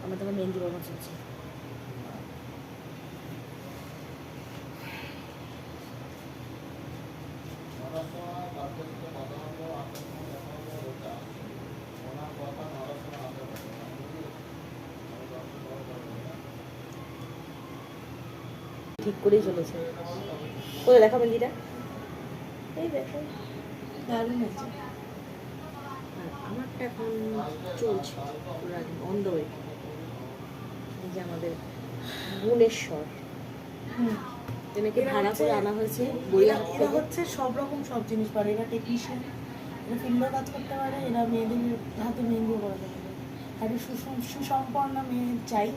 আমাদের মেহেন্দি বাবা চলছে। ঠিক করেই চলেছে। কোথায় দেখা মেহেন্দিটা? এই দেখো দারুণ আছে। আর আমারটা এখন চলছে অন দ্য ওয়ে। এই যে আমাদের ভুবনেশ্বর এনাকে ভাড়া করে আনা হয়েছে। এরা হচ্ছে সব রকম সব জিনিস পারে। এরা টেকনিশিয়ান, এরা ফিল্ডও কাজ করতে পারে, এরা মেয়েদের হাতে মেহেন্দিও করা যাবে। একটা সুসম্পন্ন মেয়ে চাই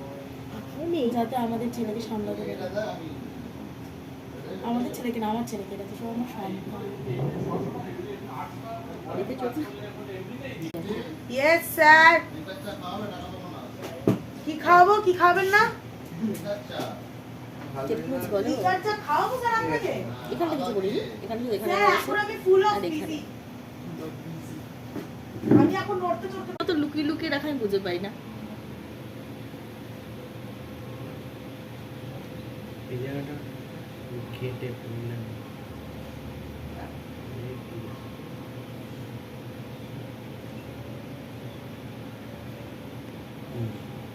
যাতে আমাদের ছেলেকে সামলাতে পারে। আমাদের ছেলেকে না, আমার ছেলেকে। এটা তো সব আমার সম্পর্ক। Yes sir. কি খাওয়াবো, কি খাবেন না? খাওয়াবো স্যার আপনাকে। এখানটা কিছু বলিনি, এখানে শুধু এখানে আমি ফুল অফ বিজি। আমি এখন নড়তে চড়তে তো লুকিয়ে লুকিয়ে রাখা আমি বুঝে পাই না। এই জায়গাটা খেটে পড়লাম।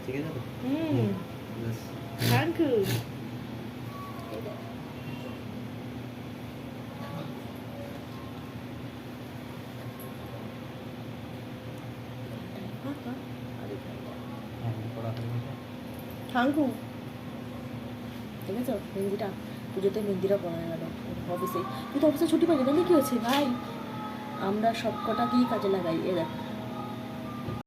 ঠিক আছে। Thank you. Thank you. দেখেছ মেহেন্দিটা? পুজোতে মেহেন্দিটা পড়া গেল অফিসে। তুই তো অফিসে ছুটি পাবি, তাহলে কি হচ্ছে ভাই? আমরা সব কটাকেই কাজে লাগাই। এ দেখ